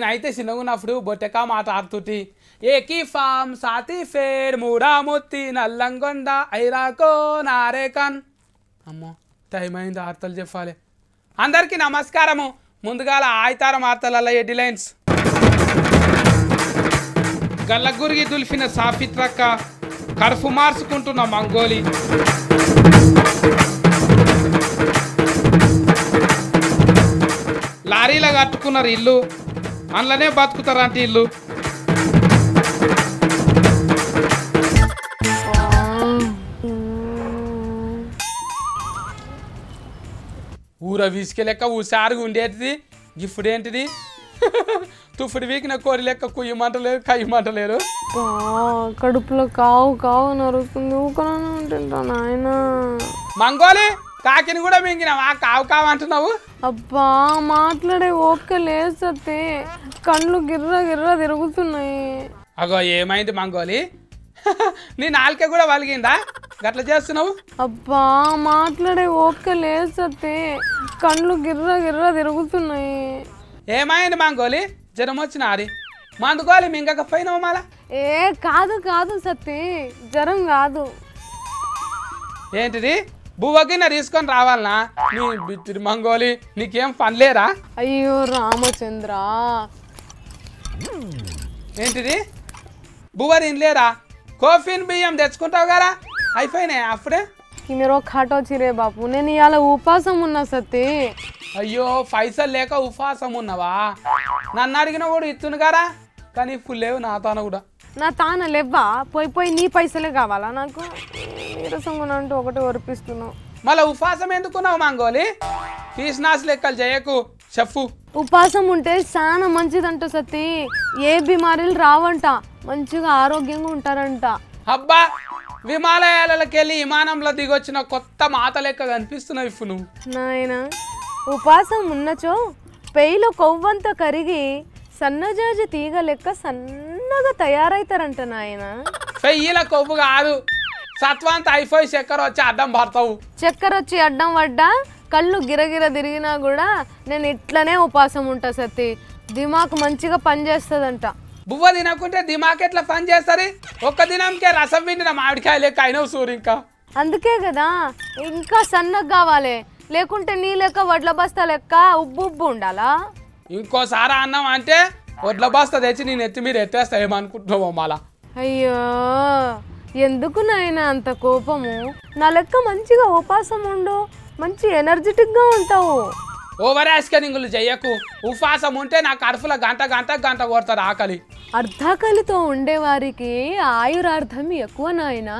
నేనైతే చిన్నగున్నప్పుడు బొట్టెకా మాట ఆడుతుంటి ఏకీ ఫామ్ సాతి ఫేర్ మూడాముత్తి నల్లంగొండ ఐరాకో నారేకన్. అమ్మో టైం అయింది, ఆర్తలు చెప్పాలి. అందరికీ నమస్కారము. ముందుగాల ఆయితారం ఆర్తల హెడ్లైన్స్. గల్లగురికి దుల్ఫిన సాఫిత్రక్క, కర్ఫు మార్చుకుంటున్న మంగోలి. లారీలా కట్టుకున్నారు ఇల్లు, అందులోనే బతుకుతారంటే ఇల్లు. ఊర వీసుకే లెక్క ఊసారుగా ఉండేటిది, గిఫ్ట్ ఏంటిది? తుఫుడు వీకిన కోరి లెక్క కుయ్యమంటలేరు, కయ్యమంటలేరు. కడుపులో కావు కావు నరుస్తుంది, ఊకనే ఉంటుంటా నాయన. మంగోలి కాకిని కూడా మింగినావా? కావు కావు అంటున్నావు. అబ్బా మాట్లాడే ఓపిక లేదు సత్తే, కళ్ళు గిర్ర గిర్ర తిరుగుతున్నాయి. అగో ఏమైంది మంగోలి? నీ నాలుకే కూడా వలిగిందా గట్ల చేస్తున్నావు? అబ్బా మాట్లాడే ఓపిక లేదు సత్తే, కళ్ళు గిర్ర గిర్ర తిరుగుతున్నాయి. ఏమైంది మంగోలి? జ్వరం వచ్చినారి మందుకోవాలి మింగకపోయినావు మళ్ళా? ఏ కాదు కాదు సత్తి, జ్వరం కాదు. ఏంటిది? బువ్వకిన్న తీసుకొని రావాలనా? నీ బిత్తిరి మంగోలి, నీకేం పనిలేరా? అయ్యో రామచంద్ర, ఏంటిది? బువ్వ తినలేరా? కోఫీన్ బియ్యం తెచ్చుకుంటావు కదా, అయిపోయినాయి అప్పుడే. మీరు ఖాటోచిరే బాపు, నేను ఇవాళ ఉపాసం ఉన్నా సత్తి. అయ్యో పైసలు లేక ఉపవాసం ఉన్నావా? నన్ను అడిగిన కూడా ఇత్తును కదా, కానీ ఇప్పుడు లేవు నా తాన కూడా. నా తాన లేవ్వా? పోయి పోయి నీ పైసలే కావాలా నాకు? నీరసంగా అంటూ ఒకటి ఒరిపిస్తున్నావు. మళ్ళీ ఉపవాసం ఎందుకున్నావు మంగోలి? పీస్నాస్ లెక్కలు చేయకు చెప్పు. ఉపాసం ఉంటే చాలా మంచిదంట సత్తి, ఏ బిమారీలు రావంట, మంచిగా ఆరోగ్యంగా ఉంటారంట. అబ్బా విమాలయాలకి వెళ్ళి విమానంలో దిగొచ్చిన కొత్త మాత లెక్క కనిపిస్తున్నావు ఇప్పుడు నువ్వు. నాయన ఉపాసం ఉన్నచో పెయిలో కొవ్వంతా కరిగి సన్నజాజి తీగ లెక్క సన్నగా తయారైతారంట నాయన. పెయ్యిల కొవ్వు కాదు, సత్వంత అయిపోయి చక్కెర వచ్చి అడ్డం పడతావు. చక్కెర వచ్చి అడ్డం పడ్డా, కళ్ళు గిరగిర తిరిగినా కూడా నేను ఇట్లనే ఉపాసం ఉంటా సత్తి. దిమాకు మంచిగా పనిచేస్తుందంట. బువ్వ తినకుంటే దిమాక్ ఎట్లా పని చేస్తుంది? ఒక్క దినంకే రసం విండిన మామిడికాయ లెక్క అయినవు సూరు. ఇంకా అందుకే కదా ఇంకా సన్నగా కావాలి, లేకుంటే నీ లెక్క వడ్ల బస్తా లెక్క ఉబ్బు ఉబ్బు ఉండాలా. ఇంకోసారి అన్నాం అంటే వడ్ల బస్తా తెచ్చి నేను ఎత్తి మీరు ఎత్తేస్తా ఏమనుకుంటున్నావు మళ్ళా? అయ్యో ఎందుకు నాయన అంత కోపము? నా లెక్క మంచిగా ఉపాసం ఉండు, మంచి ఎనర్జెటిక్గా ఉంటావు. ఓవర్ యాస్కరింగులు చెయ్యకు. ఉపాసం ఉంటే నా కడుపులో గంట గంట గంట కొడతారు ఆకలి. అర్ధాకలితో ఉండేవారికి ఆయురార్థం ఎక్కువ నాయన,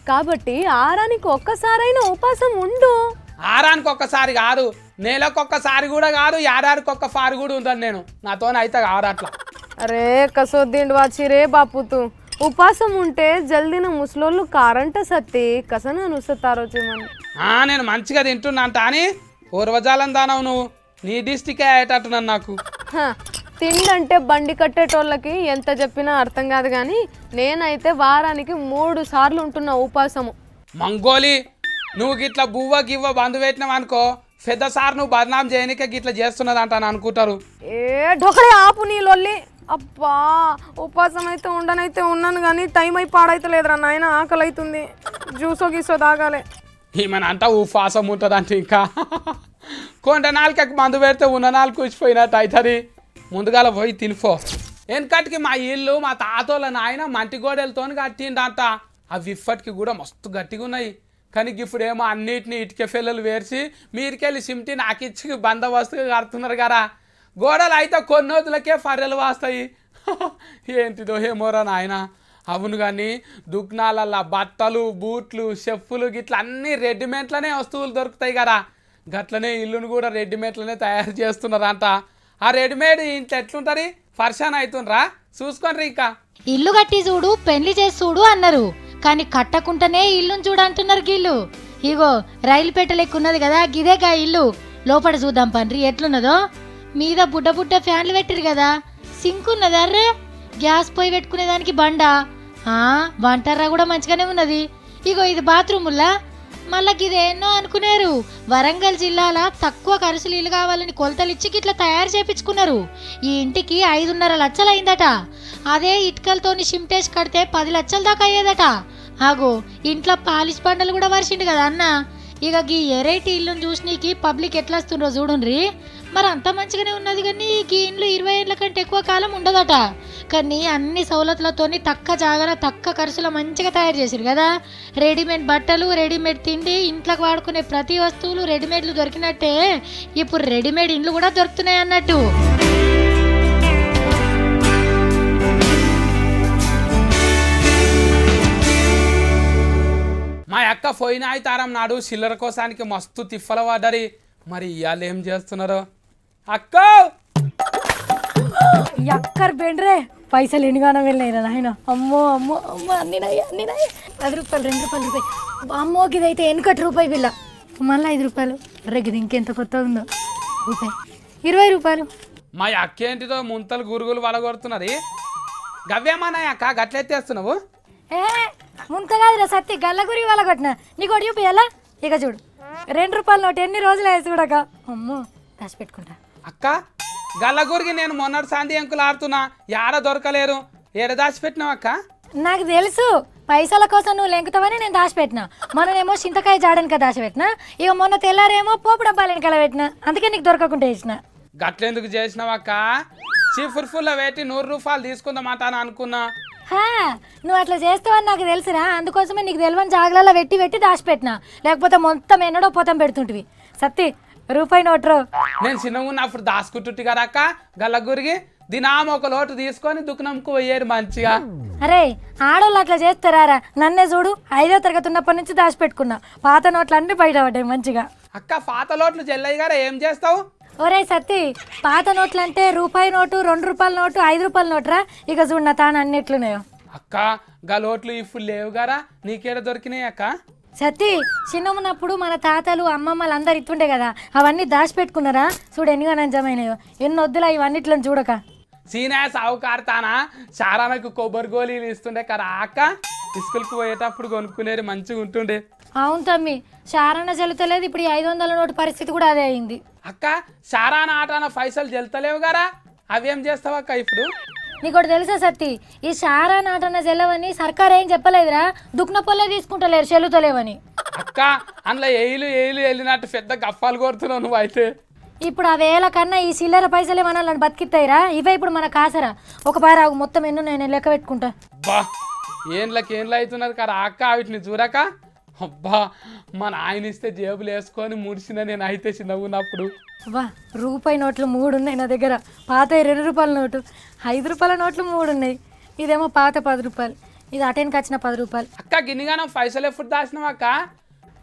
కాబట్టి ఆరానికి ఒక్కసారైనా ఉపాసం ఉండు. ఆరానికి ఒక్కసారి కాదు, నెలకు ఒక్కసారి కూడా కాదు, ఏడాదికి ఒక్కసారి కూడా ఉందని నేను నాతోనైతే కాదు అట్లా. అరే కసొద్దిండి వాచిరే బాపుతూ, ఉపాసం ఉంటే జల్దిన ముసలోళ్ళు కారంట సత్తి, కసన నుస్తారో చేయమని. నేను మంచిగా తింటున్నా అంట అని పూర్వజాలం దానవు నువ్వు. నీ డిస్టికే అయ్యేటట్టున్నాను నాకు. తిండంటే బండి కట్టేటోళ్ళకి ఎంత చెప్పినా అర్థం కాదు, కానీ నేనైతే వారానికి 3 సార్లు ఉంటున్నా ఉపాసము. మంగోలి నువ్వు గిట్లా బువ్వ గివ్వ బంధు పెట్టినావు అనుకో, పెద్ద సార్ నువ్వు బదనాం చేయనికే గిట్లా చేస్తున్నది అంటాను అనుకుంటారు. ఏ ఢోకలే ఆపు నీ లొల్లి. అబ్బా ఉపాసం అయితే ఉండనైతే ఉన్నాను, కానీ టైం అయి పాడైతే లేదురా నాయన, ఆకలి అవుతుంది, జ్యూసో గీసో తాగాలి. ఏమని అంట ఉపాసం ఉంటుంది అంటే ఇంకా కొండ నాలుకకి మందు పెడితే ఉన్న నాలుగు కూర్చిపోయినట్టు అవుతుంది. ముందుగాల పోయి తినిపో. వెనకటికి మా ఇల్లు మా తాతోళ్ళ నాయన మంటి గోడలతో కట్టిండంట. అవి ఇప్పటికి కూడా మస్తు గట్టిగా ఉన్నాయి, కానీ ఇప్పుడేమో అన్నిటిని ఇటుక పిల్లలు వేర్చి మీరికెళ్ళి సిమ్టి నాకు ఇచ్చి బందోబస్తుగా కడుతున్నారు కదా. గోడలు అయితే కొన్ని రోజులకే ఫర్రెలు వాస్తాయి. ఏంటిదో ఏమోరా నాయన. అవును కానీ దుకాణాలల్లో బట్టలు బూట్లు చెప్పులు గిట్ల అన్నీ రెడీమేడ్లనే వస్తువులు దొరుకుతాయి కదా, గట్లనే ఇల్లును కూడా రెడీమేడ్లనే తయారు చేస్తున్నారంట. ఆ రెడీమేడ్ ఇంట్లో ఎట్లుంటుంది? పర్షాన్ అవుతుండ్రా, చూసుకోండి. ఇంకా ఇల్లు కట్టి చూడు, పెళ్లి చేసి చూడు అన్నారు, కానీ కట్టకుంటనే ఇల్లును చూడంటున్నారు గీళ్ళు. ఇగో రైలు పెట్టె లెక్క ఉన్నది కదా, గిదేగా ఇల్లు. లోపల చూద్దాం పండ్రి ఎట్లున్నదో. మీద బుడ్డ బుడ్డ ఫ్యాన్లు పెట్టిరు కదా, సింక్ ఉన్నదర్రే, గ్యాస్ పొయ్యి పెట్టుకునేదానికి బండ, వంటర్రా కూడా మంచిగానే ఉన్నది. ఇగో ఇది బాత్రూముల్లా మళ్ళా గిదేన్నో అనుకున్నారు. వరంగల్ జిల్లాల తక్కువ ఖర్చులు ఇల్లు కావాలని కొలతలిచ్చి గిట్లా తయారు చేపించుకున్నారు. ఈ ఇంటికి 5.5 లక్షలు అయిందట. అదే ఇటుకలతోని సిమ్టేజ్ కడితే 10 లక్షల దాకా అయ్యేదట. ఆగో ఇంట్లో పాలిష్ బండలు కూడా వరిసిండు కదా అన్న. ఇక గీ ఎరైటీ ఇల్లును చూసినీకి పబ్లిక్ ఎట్లా వస్తుండ్రో చూడుండ్రి. మరి అంత మంచిగానే ఉన్నది కానీ గీ ఇండ్లు 20 ఏళ్ళ కంటే ఎక్కువ కాలం ఉండదట. కానీ అన్ని సౌలతులతోని తక్కువ జాగల తక్కువ ఖర్చులో మంచిగా తయారు చేసారు కదా. రెడీమేడ్ బట్టలు, రెడీమేడ్ తిండి, ఇంట్లోకి వాడుకునే ప్రతి వస్తువులు రెడీమేడ్లు దొరికినట్టే ఇప్పుడు రెడీమేడ్ ఇండ్లు కూడా దొరుకుతున్నాయి అన్నట్టు. మా అక్క పోయిన ఆయితారం నాడు చిల్లర కోసానికి మస్తు తిప్పల పడ్డరి. మరి ఇవాళ ఏం చేస్తున్నారు అక్క? ఎక్కర్ బెండ్రే పైసలు ఎన్నిగానో వెళ్ళినాయి నాయన. అమ్మో అమ్మో అమ్మ అన్నినాయి 10 రూపాయలు 2 రూపాయలు అమ్మో గిదైతే ఎనకటి రూపాయి బిల్ల మళ్ళీ 5 రూపాయలు. గిది ఇంకెంత కొత్త ఉందో రూపాయి 20 రూపాయలు. మా అక్క ఏంటిదో ముంతలు గురుగులు వలగొడుతున్నది. గవ్యమానా అక్క గట్లెత్తేస్తున్నావు? ఏ ముంత కాదురా సత్తి గల్లగురి వాళ్ళ కొట్టిన నీకు ఒకటి చూపియాలా. ఇక చూడు 2 రూపాయల నోటు ఎన్ని రోజులు వేసి చూడక. అమ్మో దాచి పెట్టుకుంటా. అక్క గల్లగురికి నేను మొన్నటి సంధి ఎంకులు ఆడుతున్నా, యాడ దొరకలేరు. ఏడ దాచిపెట్టినావు అక్క? నాకు తెలుసు పైసల కోసం నువ్వు లెంకుతావని నేను దాచిపెట్టినా. మొన్ననేమో చింతకాయ జాడనిక దాచిపెట్టినా. ఇక మొన్న తెల్లారేమో పోపు డబ్బాలు వెనకాల పెట్టినా. అందుకే నీకు దొరకకుండా వేసిన. గట్లెందుకు చేసినావు అక్క? చీఫుర్ఫుల్లో పెట్టి 100 రూపాయలు తీసుకుందామాట అని అనుకున్నా. నువ్వు అట్లా చేస్తావని నాకు తెలుసురా. అందుకోసమే నీకు తెలియని జాగ్రత్తలో పెట్టి దాచిపెట్టినా. లేకపోతే మొత్తం ఎన్నడో పోతాం పెడుతుంటివి. సత్తి రూపాయి నోట్రు నేను చిన్నగా ఉన్నప్పుడు దాచుకుంటుంటి కదా అక్క గల్లగురికి. దినామ ఒక లోటు తీసుకొని దుకాణంకు పోయేరు మంచిగా. అరే ఆడోళ్ళు అట్లా చేస్తారా? నన్నే చూడు 5వ తరగతి ఉన్నప్పటి నుంచి దాచిపెట్టుకున్నా. పాత నోట్లు అన్ని బయట పడ్డాయి మంచిగా. అక్క పాత లోట్లు చెల్లయ్య గారు ఏం చేస్తావు? ఒరే సత్తి పాత నోట్లు అంటే రూపాయి నోటు, 2 రూపాయల నోటు, 5 రూపాయల నోటురా. ఇక చూడు నా తాను అన్నిట్లున్నాయో. అక్క గా లోట్లు ఇప్పుడు లేవు గారా, నీకేడ దొరికినాయి అక్క? సత్తి చిన్నమున్నప్పుడు మన తాతలు అమ్మమ్మలు అందరు ఇస్తుండే కదా, అవన్నీ దాచిపెట్టుకున్నారా. చూడు ఎన్నిగా నంజమైనాయో. ఎన్ని వద్దులా ఇవన్నిట్లను చూడక. సీనా సావుకారుతానా చారానకు కొబ్బరి గోళీలు ఇస్తుండే కదా అక్క. స్కూల్కి పోయేటప్పుడు కొనుక్కునేది మంచిగా ఉంటుండే. అవును తమ్మి చారణ చెల్లుతలేదు. ఇప్పుడు 500 నోటు పరిస్థితి కూడా అదే అయింది. అక్క చారాన ఆటాన పైసలు చెల్తలేవు గారా, అవేం చేస్తావు అక్క ఇప్పుడు? నీకోటి తెలుసా సత్తి, ఈ చారా నాటన చెల్లవని సర్కారు ఏం చెప్పలేదురా. దుక్న పొల్లే తీసుకుంటలేరు చెల్లుతలేవని. అక్క అందులో ఏలు వెళ్ళినట్టు పెద్ద గప్పాలు కొడుతున్నావు నువ్వు అయితే. ఇప్పుడు ఆ వేల కన్నా ఈ చిల్లర పైసలే మనల్ని బతికిస్తాయిరా. ఇవే ఇప్పుడు మన కాసరా. ఒక పారాగు మొత్తం ఎన్నో నేను లెక్క పెట్టుకుంటా. బా ఏండ్లు అవుతున్నది కదా అక్క వీటిని చూడక. అబ్బా మా నాయన ఇస్తే జేబులు వేసుకొని ముడిసిన నేను అయితే చిన్నగా ఉన్నప్పుడు. వా రూపాయి నోట్లు 3 ఉన్నాయి నా దగ్గర. పాత 2 రూపాయల నోటు, 5 రూపాయల నోట్లు 3 ఉన్నాయి. ఇదేమో పాత 10 రూపాయలు. ఇది అటెన్కి వచ్చిన 10 రూపాయలు. అక్క గిన్నిగానో పైసలు ఎప్పుడు దాచినావు అక్క?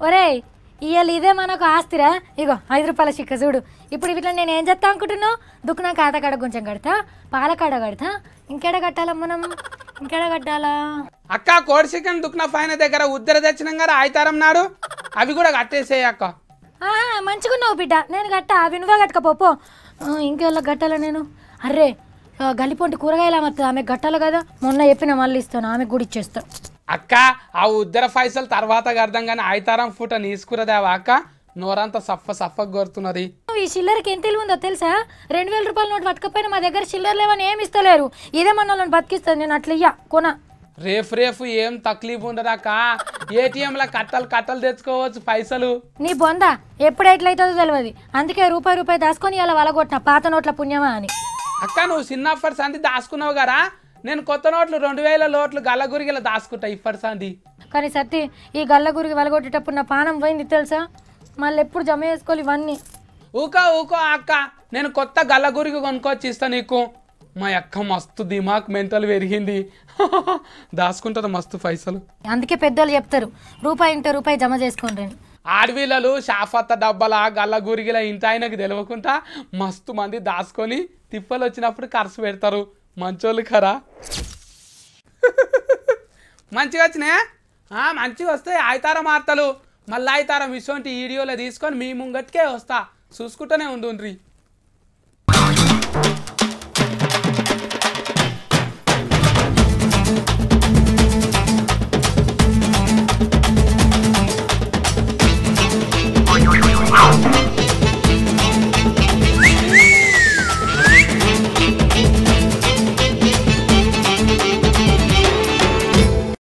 ఒరే ఇవాళ ఇదే మనకు ఆస్తిరా. ఇగో 5 రూపాయల చిక్క చూడు. ఇప్పుడు వీటిలో నేను ఏం చేస్తా అనుకుంటున్నావు? దుక్కున ఖాతా కాడ కొంచెం కడతా, పాల కాడ కడతా. ఇంకేడ కట్టాలా మనం? ఇంకేడ కట్టాలా అక్క? కోడి చికెన్ దుక్కున పైన దగ్గర ఉద్దర తెచ్చినాం కదా ఆయితారం నాడు, అవి కూడా కట్టేసేయి అక్క. మంచిగున్నావు బిడ్డ. నేను కట్టా, అవి నువ్వే కట్టకపోపో. ఇంకెళ్ళ కట్టాలా నేను? అర్రే గలిపొంటి కూరగాయలు అమ్మతుంది, ఆమె కట్టాలి కదా. మొన్న చెప్పిన మళ్ళీ ఇస్తాను, ఆమెకు కూడా ఇచ్చేస్తా. అక్క ఆ ఉద్దర పైసలు తర్వాత కడదాం కానీ ఆయితారం పూట నీసుకురదావా అక్క? నోరంతా సఫ కొడుతున్నది. ఈ చిల్లరకి ఎంత ఉందో తెలుసా? 2000 రూపాయల నోటు పట్టుకపోయినా మా దగ్గర చిల్లర లేవని ఏమి ఇస్తలేరు. ఇదే మన వాళ్ళని బతికిస్తుంది. నేను అట్లా ఇయ్యా కొన. రేపు ఏం తక్లీఫ్ ఉండదాక. ఏటీఎంల కట్టలు తెచ్చుకోవచ్చు పైసలు. నీ బొంద ఎప్పుడు ఎట్లయితుందో తెలియదు. అందుకే రూపాయి దాచుకొని ఇలా వలగొట్టిన పాత నోట్ల పుణ్యమా అని. అక్క నువ్వు చిన్నప్పటి సంది దాచుకున్నావు కదా, నేను కొత్త నోట్లు 2000 నోట్లు గల్లగురిగిలా దాచుకుంటా ఇప్పటి సంది. కానీ సత్తి ఈ గల్లగురికి వలగొట్టేటప్పుడు నా పానం పోయింది తెలుసా. మళ్ళీ ఎప్పుడు జమ చేసుకోవాలి ఇవన్నీ. ఊకో అక్క, నేను కొత్త గల్లగురికి కొనుక్కొచ్చి ఇస్తా నీకు. మా అక్క మస్తు దిమాక్ మెంటల్ పెరిగింది. దాచుకుంటుంది మస్తు పైసలు. అందుకే పెద్దోళ్ళు చెప్తారు రూపాయి ఉంటే రూపాయి జమ చేసుకోండి. ఆడవిళ్ళలు షాఫత్త డబ్బల గల్లగురిగిల ఇంటి ఆయనకు తెలియకుండా మస్తు మంది దాచుకొని తిప్పలు వచ్చినప్పుడు ఖర్చు పెడతారు. మంచోళ్ళు ఖరా. మంచిగా వచ్చినాయా? మంచిగా వస్తాయి ఆయితారం వార్తలు. మళ్ళీ ఆయితారం ఇటువంటి వీడియోలో తీసుకొని మీ ముంగట్కే వస్తా, చూసుకుంటూనే ఉండుండ్రి.